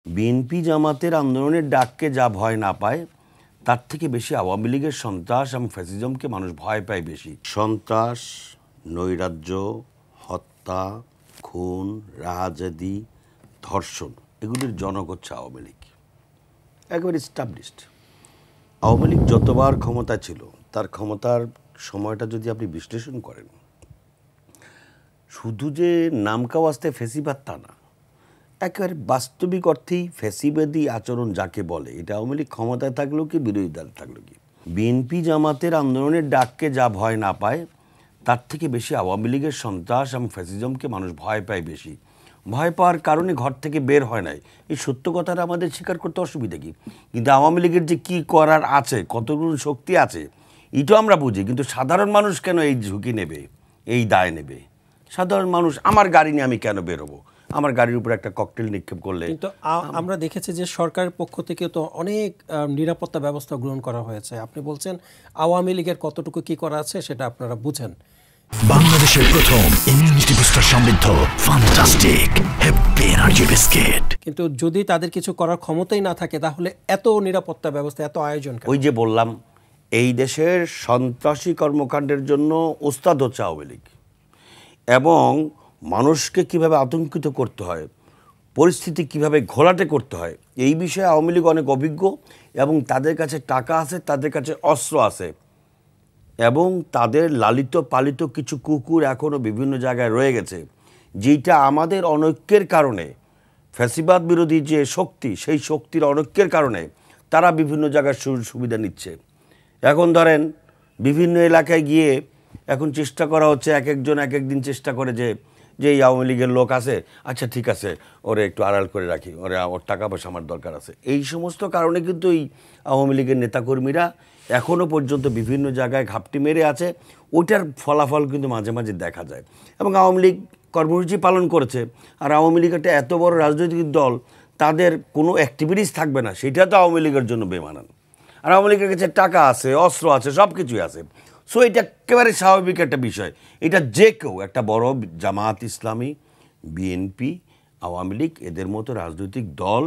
BNP জামাতের আন্দোলনের ডাককে যা ভয় না পায় তার থেকে বেশি আওয়ামী লীগের সন্ত্রাস এবং ফ্যাসিজমকে মানুষ ভয় পায় বেশি। সন্ত্রাস, নৈরাজ্য, হত্যা, খুন, রাহাজানি, ধর্ষণ এগুলির জনক হচ্ছে আওয়ামী লীগ। একেবারে স্টাবলিশড। আওয়ামী লীগ যতবার ক্ষমতা ছিল তার ক্ষমতার সময়টা যদি আপনি বিশ্লেষণ করেন, শুধু যে নামকাওয়াস্তে ফ্যাসিবাদ তা না, একেবারে বাস্তবিক অর্থেই ফ্যাসিবাদী আচরণ যাকে বলে, এটা আওয়ামী লীগ ক্ষমতায় থাকলেও কি বিরোধী দল থাকলেও কি। বিএনপি জামাতের আন্দোলনের ডাককে যা ভয় না পায় তার থেকে বেশি আওয়ামী লীগের সন্ত্রাস এবং ফ্যাসিজমকে মানুষ ভয় পায় বেশি। ভয় পাওয়ার কারণে ঘর থেকে বের হয় নাই, এই সত্য কথাটা আমাদের স্বীকার করতে অসুবিধা কি। কিন্তু আওয়ামী লীগের যে কী করার আছে, কতগুলো শক্তি আছে, এটাও আমরা বুঝি। কিন্তু সাধারণ মানুষ কেন এই ঝুঁকি নেবে, এই দায় নেবে? সাধারণ মানুষ, আমার গাড়ি নিয়ে আমি কেন বেরোবো? আমার গাড়ির উপর একটা ককটেল নিক্ষেপ করলে। কিন্তু আমরা দেখেছি যে সরকারের পক্ষ থেকে তো অনেক নিরাপত্তা ব্যবস্থা গ্রহণ করা হয়েছে। আপনি বলছেন আওয়ামী লীগের কতটুকু কি করা আছে সেটা আপনারা বুঝেন। বাংলাদেশের প্রথম ইমিউনিটি বুস্টার সমৃদ্ধ ফ্যান্টাস্টিক হ্যাপি এনার্জি বিস্কিট। কিন্তু যদি তাদের কিছু করার ক্ষমতাই না থাকে তাহলে এত নিরাপত্তা ব্যবস্থা, এত আয়োজন। ওই যে বললাম, এই দেশের সন্ত্রাসী কর্মকাণ্ডের জন্য ওস্তাদ হচ্ছে আওয়ামী লীগ, এবং মানুষকে কিভাবে আতঙ্কিত করতে হয়, পরিস্থিতি কিভাবে ঘোলাটে করতে হয়, এই বিষয়ে আওয়ামী লীগ অনেক অভিজ্ঞ, এবং তাদের কাছে টাকা আছে, তাদের কাছে অস্ত্র আছে, এবং তাদের লালিত পালিত কিছু কুকুর এখনও বিভিন্ন জায়গায় রয়ে গেছে, যেটা আমাদের অনৈক্যের কারণে, ফ্যাসিবাদ বিরোধী যে শক্তি, সেই শক্তির অনৈক্যের কারণে তারা বিভিন্ন জায়গায় সুবিধা নিচ্ছে। এখন ধরেন বিভিন্ন এলাকায় গিয়ে এখন চেষ্টা করা হচ্ছে, এক একজন এক একদিন চেষ্টা করে যে এই আওয়ামী লীগের লোক আছে, আচ্ছা ঠিক আছে ওরে একটু আড়াল করে রাখি, ওর টাকা পয়সা আমার দরকার আছে। এই সমস্ত কারণে কিন্তু এই আওয়ামী লীগের নেতাকর্মীরা এখনও পর্যন্ত বিভিন্ন জায়গায় ঘাপটি মেরে আছে। ওইটার ফলাফল কিন্তু মাঝে মাঝে দেখা যায়। এবং আওয়ামী লীগ কর্মসূচি পালন করেছে, আর আওয়ামী লীগ একটা এত বড় রাজনৈতিক দল, তাদের কোনো অ্যাক্টিভিটিস থাকবে না, সেটা তো আওয়ামী লীগের জন্য বেমানান। আর আওয়ামী লীগের কাছে টাকা আছে, অস্ত্র আছে, সব কিছুই আছে। সো এটা একেবারে স্বাভাবিক একটা বিষয়। এটা যে কেউ, একটা বড় জামাত ইসলামী, বিএনপি, আওয়ামী লীগ, এদের মতো রাজনৈতিক দল,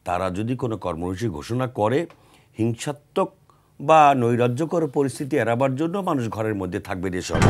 তারা যদি কোনো কর্মসূচি ঘোষণা করে, হিংসাত্মক বা নৈরাজ্যকর পরিস্থিতি এড়াবার জন্য মানুষ ঘরের মধ্যে থাকবে এসব।